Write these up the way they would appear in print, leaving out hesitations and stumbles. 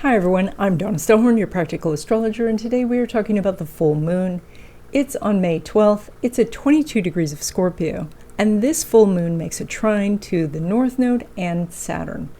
Hi everyone, I'm Donna Stellhorn, your practical astrologer, and today we are talking about the full moon. It's on May 12th, it's at 22 degrees of Scorpio, and this full moon makes a trine to the North Node and Saturn.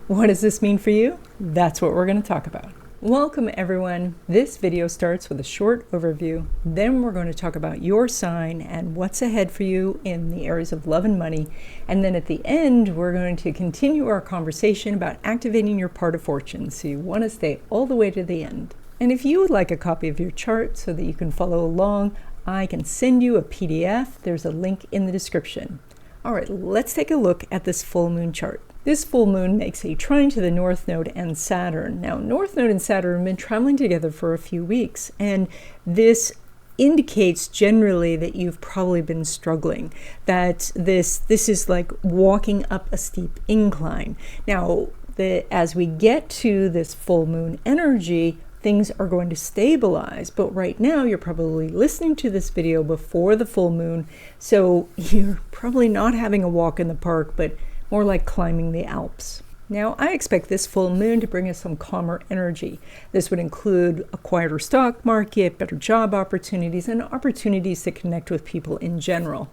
What does this mean for you? That's what we're going to talk about. Welcome everyone. This video starts with a short overview, then we're going to talk about your sign and what's ahead for you in the areas of love and money, and then at the end we're going to continue our conversation about activating your part of fortune, so you want to stay all the way to the end. And if you would like a copy of your chart so that you can follow along, I can send you a PDF. There's a link in the description. All right, let's take a look at this full moon chart. This full moon makes a trine to the North Node and Saturn. Now, North Node and Saturn have been traveling together for a few weeks, and this indicates generally that you've probably been struggling, that this is like walking up a steep incline. Now, as we get to this full moon energy, things are going to stabilize, but right now you're probably listening to this video before the full moon, so you're probably not having a walk in the park, but more like climbing the Alps. Now, I expect this full moon to bring us some calmer energy. This would include a quieter stock market, better job opportunities, and opportunities to connect with people in general.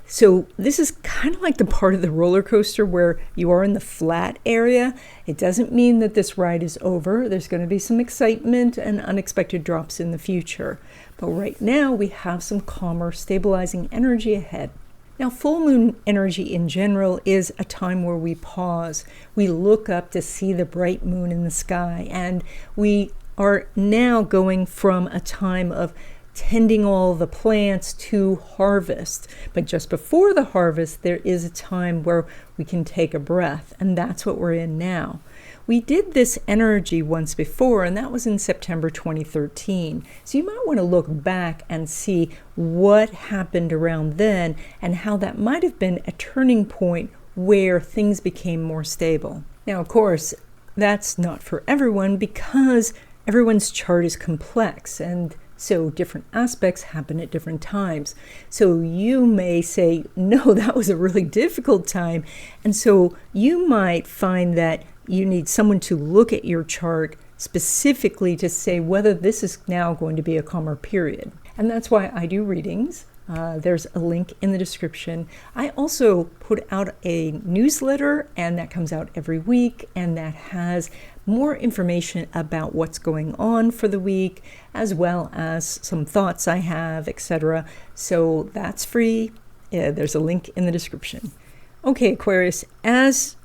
So this is kind of like the part of the roller coaster where you are in the flat area. It doesn't mean that this ride is over. There's going to be some excitement and unexpected drops in the future. But right now we have some calmer, stabilizing energy ahead. Now, full moon energy in general is a time where we pause. We look up to see the bright moon in the sky, and we are now going from a time of tending all the plants to harvest. But just before the harvest, there is a time where we can take a breath, and that's what we're in now. We did this energy once before, and that was in September 2013. So you might want to look back and see what happened around then and how that might have been a turning point where things became more stable. Now, of course, that's not for everyone because everyone's chart is complex, and so different aspects happen at different times. So you may say, no, that was a really difficult time. And so you might find that you need someone to look at your chart specifically to say whether this is now going to be a calmer period. And that's why I do readings. There's a link in the description. I also put out a newsletter, and that comes out every week, and that has more information about what's going on for the week, as well as some thoughts I have, etc. So that's free. There's a link in the description. Okay, Aquarius, as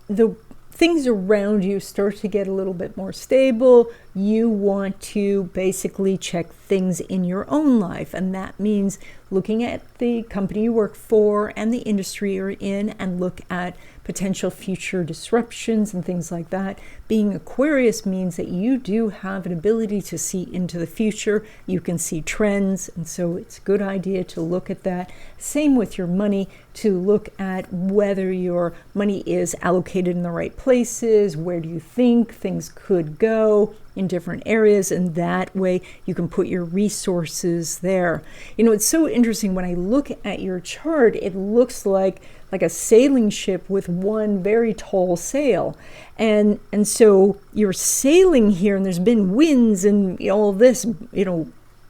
the things around you start to get a little bit more stable, you want to basically check things in your own life. And that means looking at the company you work for and the industry you're in, and look at potential future disruptions and things like that. Being Aquarius means that you do have an ability to see into the future. You can see trends, and so it's a good idea to look at that. Same with your money, to look at whether your money is allocated in the right places. Where do you think things could go in different areas, and that way you can put your resources there. You know, it's so interesting when I look at your chart, it looks like a sailing ship with one very tall sail, and so you're sailing here, and there's been winds and all this,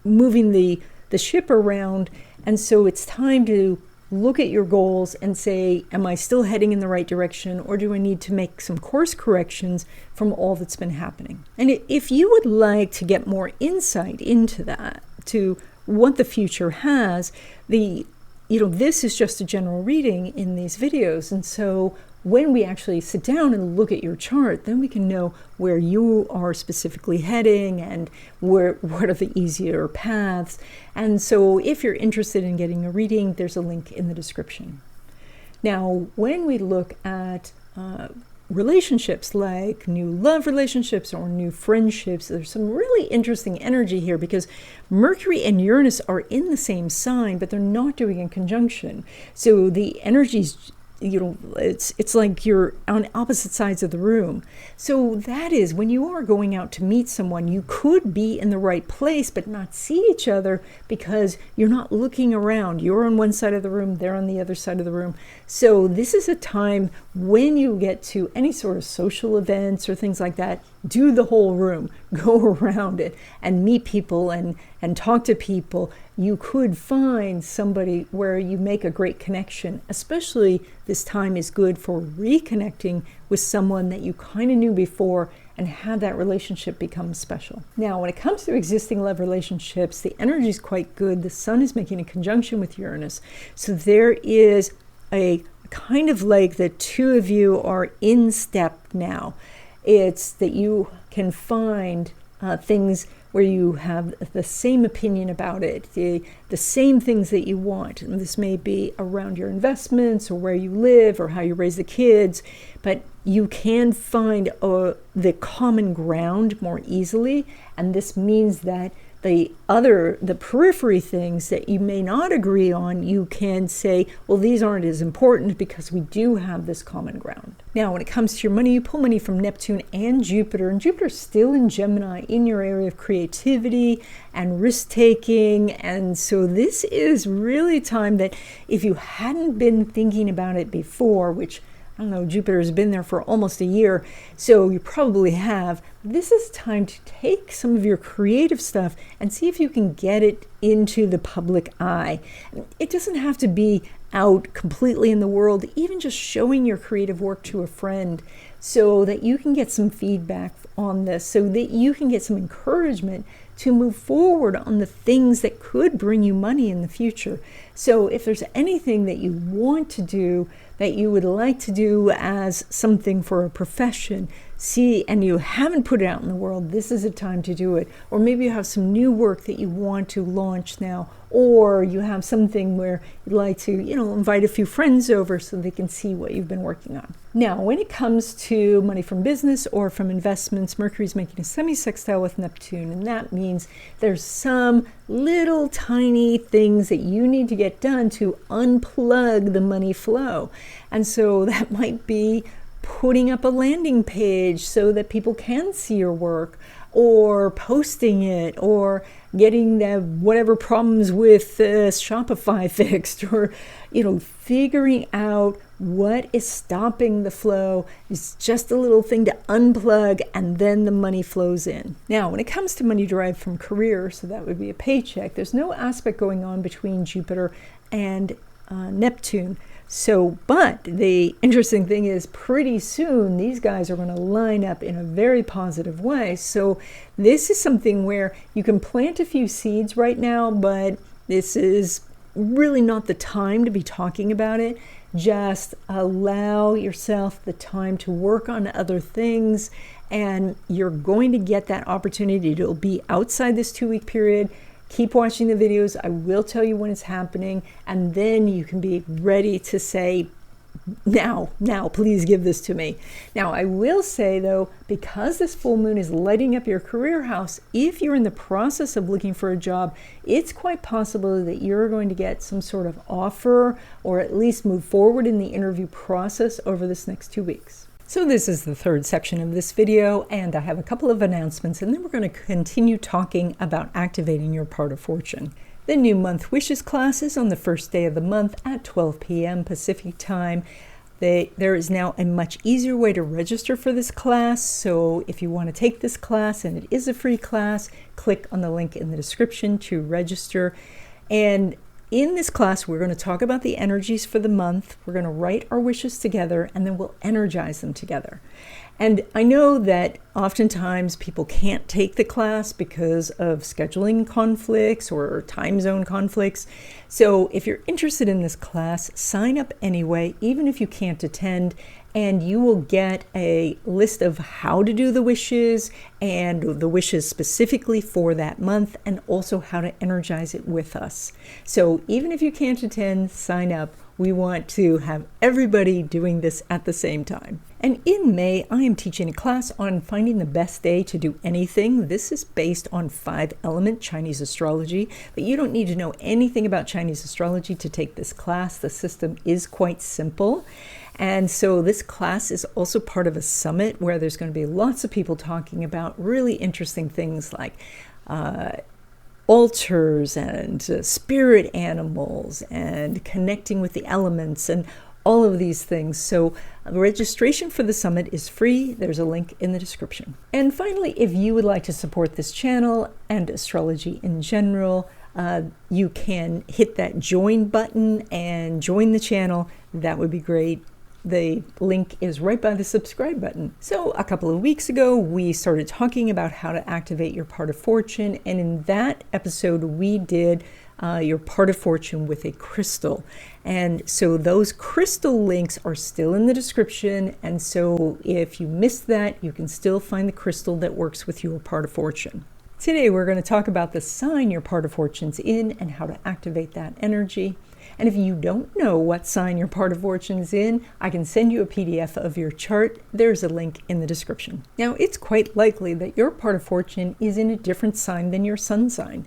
moving the ship around, and so it's time to look at your goals and say, am I still heading in the right direction, or do I need to make some course corrections from all that's been happening? And if you would like to get more insight into that, to what the future has, this is just a general reading in these videos. And so when we actually sit down and look at your chart, then we can know where you are specifically heading and what are the easier paths. And so if you're interested in getting a reading, there's a link in the description. Now, when we look at relationships, like new love relationships or new friendships, there's some really interesting energy here because Mercury and Uranus are in the same sign, but they're not doing a conjunction. So the energies, it's like you're on opposite sides of the room. So that is, when you are going out to meet someone, you could be in the right place but not see each other because you're not looking around. You're on one side of the room, they're on the other side of the room. So this is a time when you get to any sort of social events or things like that, do the whole room, go around it and meet people and talk to people. You could find somebody where you make a great connection. Especially this time is good for reconnecting with someone that you kind of knew before and have that relationship become special. Now, when it comes to existing love relationships, the energy is quite good. The sun is making a conjunction with Uranus. So there is a kind of like the two of you are in step now. It's that you can find things where you have the same opinion about it, the same things that you want. And this may be around your investments or where you live or how you raise the kids, but you can find the common ground more easily. And this means that the periphery things that you may not agree on, you can say, well, these aren't as important because we do have this common ground. Now, when it comes to your money, you pull money from Neptune and Jupiter's still in Gemini in your area of creativity and risk-taking. And so this is really time that if you hadn't been thinking about it before, which I don't know, Jupiter's been there for almost a year, so you probably have. This is time to take some of your creative stuff and see if you can get it into the public eye. It doesn't have to be out completely in the world, even just showing your creative work to a friend so that you can get some feedback on this, so that you can get some encouragement to move forward on the things that could bring you money in the future. So if there's anything that you want to do, that you would like to do as something for a profession, and you haven't put it out in the world, this is a time to do it. Or maybe you have some new work that you want to launch now, or you have something where you'd like to, invite a few friends over so they can see what you've been working on. Now, when it comes to money from business or from investments, Mercury's making a semi-sextile with Neptune, and that means there's some little tiny things that you need to get done to unplug the money flow. And so that might be putting up a landing page so that people can see your work, or posting it, or getting the whatever problems with Shopify fixed, or figuring out what is stopping the flow. It's just a little thing to unplug, and then the money flows in. Now, when it comes to money derived from career, so that would be a paycheck, there's no aspect going on between Jupiter and Neptune. But the interesting thing is pretty soon these guys are going to line up in a very positive way. So this is something where you can plant a few seeds right now, but this is really not the time to be talking about it. Just allow yourself the time to work on other things, and you're going to get that opportunity. It'll be outside this 2-week period. Keep watching the videos. I will tell you when it's happening, and then you can be ready to say, now, please give this to me. Now, I will say, though, because this full moon is lighting up your career house, if you're in the process of looking for a job, it's quite possible that you're going to get some sort of offer, or at least move forward in the interview process over this next 2 weeks. So this is the third section of this video, and I have a couple of announcements, and then we're going to continue talking about activating your part of fortune. The new month wishes class is on the first day of the month at 12 p.m. Pacific time. There is now a much easier way to register for this class, so if you want to take this class, and it is a free class, click on the link in the description to register. And in this class, we're going to talk about the energies for the month. We're going to write our wishes together, and then we'll energize them together. And I know that oftentimes people can't take the class because of scheduling conflicts or time zone conflicts. So if you're interested in this class, sign up anyway, even if you can't attend, and you will get a list of how to do the wishes, and the wishes specifically for that month, and also how to energize it with us. So even if you can't attend, sign up. We want to have everybody doing this at the same time. And in May, I am teaching a class on finding the best day to do anything. This is based on 5-element Chinese astrology, but you don't need to know anything about Chinese astrology to take this class. The system is quite simple. And so this class is also part of a summit where there's going to be lots of people talking about really interesting things like altars and spirit animals and connecting with the elements and all of these things. So registration for the summit is free. There's a link in the description. And finally, if you would like to support this channel and astrology in general, you can hit that join button and join the channel. That would be great. The link is right by the subscribe button. So a couple of weeks ago, we started talking about how to activate your part of fortune. And in that episode, we did your part of fortune with a crystal. And so those crystal links are still in the description. And so if you missed that, you can still find the crystal that works with your part of fortune. Today, we're going to talk about the sign your part of fortune's in and how to activate that energy. And if you don't know what sign your part of fortune is in, I can send you a PDF of your chart. There's a link in the description. Now, it's quite likely that your part of fortune is in a different sign than your sun sign.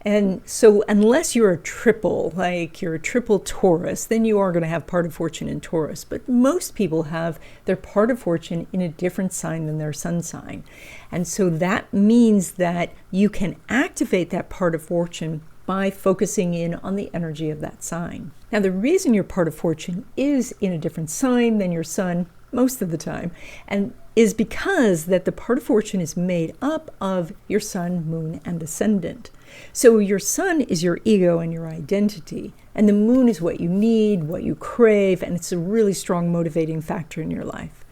And so unless you're a triple, like you're a triple Taurus, then you are going to have part of fortune in Taurus. But most people have their part of fortune in a different sign than their sun sign. And so that means that you can activate that part of fortune by focusing in on the energy of that sign. Now, the reason your part of fortune is in a different sign than your sun most of the time, and is because that the part of fortune is made up of your sun, moon, and ascendant. So your sun is your ego and your identity, and the moon is what you need, what you crave, and it's a really strong motivating factor in your life.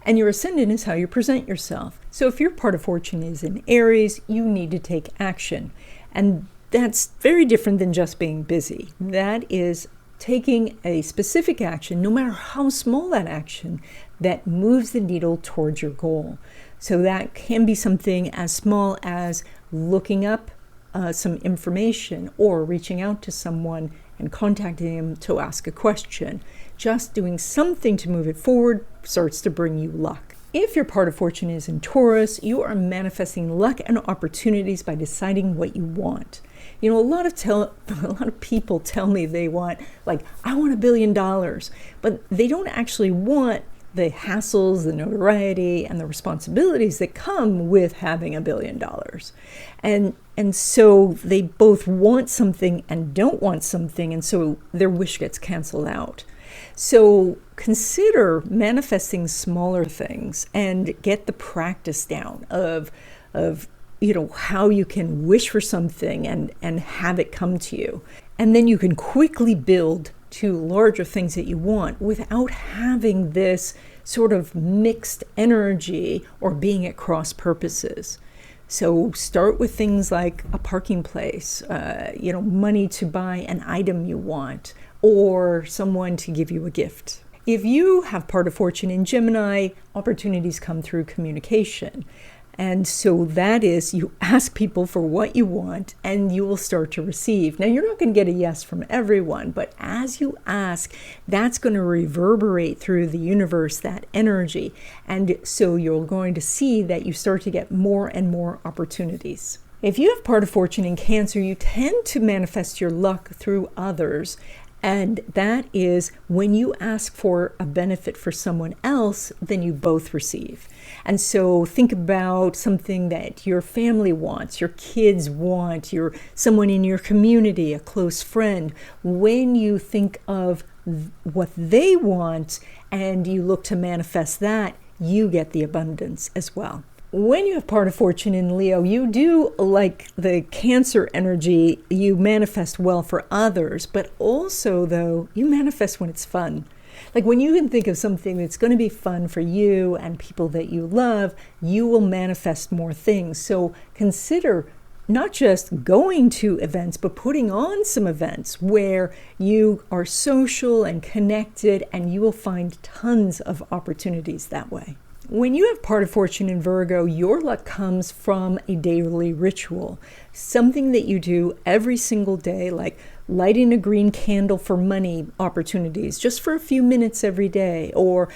And your ascendant is how you present yourself. So if your part of fortune is in Aries, you need to take action. And that's very different than just being busy. That is taking a specific action, no matter how small that action, that moves the needle towards your goal. So that can be something as small as looking up some information or reaching out to someone and contacting them to ask a question. Just doing something to move it forward starts to bring you luck. If your part of fortune is in Taurus, you are manifesting luck and opportunities by deciding what you want. You know, a lot of people tell me they want, like, I want $1 billion, but they don't actually want the hassles, the notoriety, and the responsibilities that come with having $1 billion. And so they both want something and don't want something, and so their wish gets canceled out. So consider manifesting smaller things and get the practice down of how you can wish for something and have it come to you. And then you can quickly build to larger things that you want without having this sort of mixed energy or being at cross purposes. So start with things like a parking place, money to buy an item you want, or someone to give you a gift. If you have part of fortune in Gemini, opportunities come through communication. And so that is, you ask people for what you want and you will start to receive. Now, you're not going to get a yes from everyone, but as you ask, that's going to reverberate through the universe, that energy. And so you're going to see that you start to get more and more opportunities. If you have part of fortune in Cancer, you tend to manifest your luck through others. And that is when you ask for a benefit for someone else, then you both receive. And so think about something that your family wants, your kids want, someone in your community, a close friend. When you think of what they want and you look to manifest that, you get the abundance as well. When you have part of fortune in Leo, you do, like the Cancer energy, you manifest well for others, but also, though, you manifest when it's fun. Like when you can think of something that's going to be fun for you and people that you love, you will manifest more things. So consider not just going to events, but putting on some events where you are social and connected, and you will find tons of opportunities that way. When you have part of fortune in Virgo, your luck comes from a daily ritual, something that you do every single day, like lighting a green candle for money opportunities just for a few minutes every day, or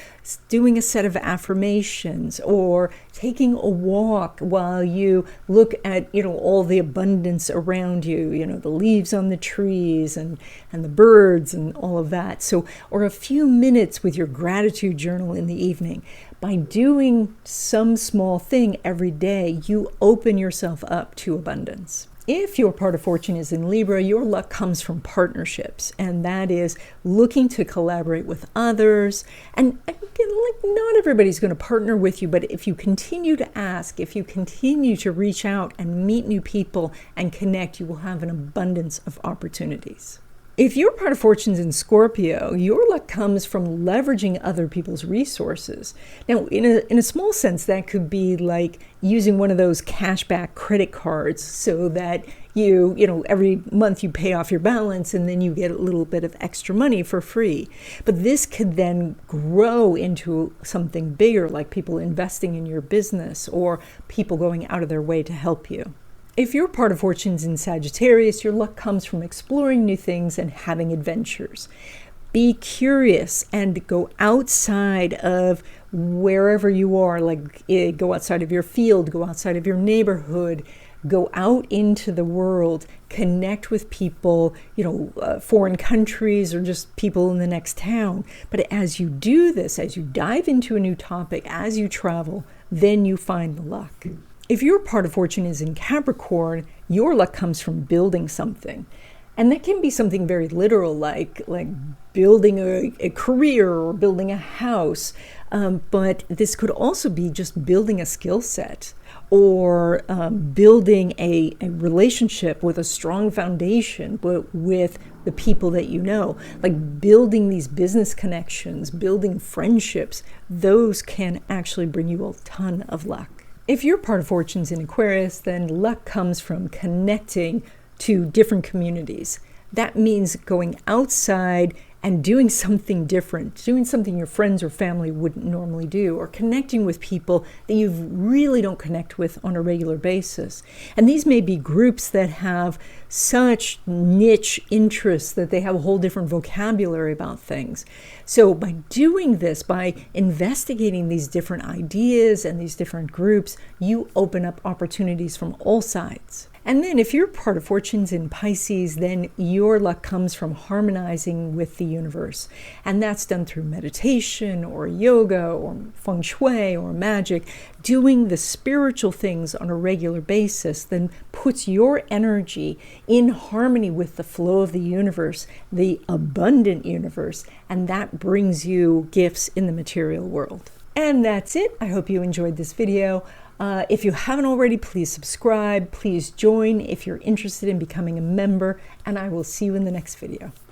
doing a set of affirmations, or taking a walk while you look at, all the abundance around you, the leaves on the trees and the birds and all of that. So, or a few minutes with your gratitude journal in the evening. By doing some small thing every day, you open yourself up to abundance. If your part of fortune is in Libra, your luck comes from partnerships, and that is looking to collaborate with others. And again, like, not everybody's going to partner with you, but if you continue to ask, if you continue to reach out and meet new people and connect, you will have an abundance of opportunities. If your part of fortune's in Scorpio, your luck comes from leveraging other people's resources. Now, in a small sense, that could be like using one of those cashback credit cards so that you know, every month you pay off your balance and then you get a little bit of extra money for free. But this could then grow into something bigger, like people investing in your business or people going out of their way to help you. If your part of fortune's in Sagittarius, your luck comes from exploring new things and having adventures. Be curious and go outside of wherever you are, like go outside of your field, go outside of your neighborhood, go out into the world, connect with people, foreign countries or just people in the next town. But as you do this, as you dive into a new topic, as you travel, then you find the luck. If your part of fortune is in Capricorn, your luck comes from building something. And that can be something very literal, like building a career or building a house. But this could also be just building a skill set or building a relationship with a strong foundation with the people that you know. Like building these business connections, building friendships, those can actually bring you a ton of luck. If your part of fortune's in Aquarius, then luck comes from connecting to different communities. That means going outside and doing something different, doing something your friends or family wouldn't normally do, or connecting with people that you really don't connect with on a regular basis. And these may be groups that have such niche interests that they have a whole different vocabulary about things. So by doing this, by investigating these different ideas and these different groups, you open up opportunities from all sides. And then if your part of fortune's in Pisces, then your luck comes from harmonizing with the universe. And that's done through meditation or yoga or feng shui or magic. Doing the spiritual things on a regular basis then puts your energy in harmony with the flow of the universe, the abundant universe, and that brings you gifts in the material world. And that's it. I hope you enjoyed this video. If you haven't already, please subscribe, please join if you're interested in becoming a member, and I will see you in the next video.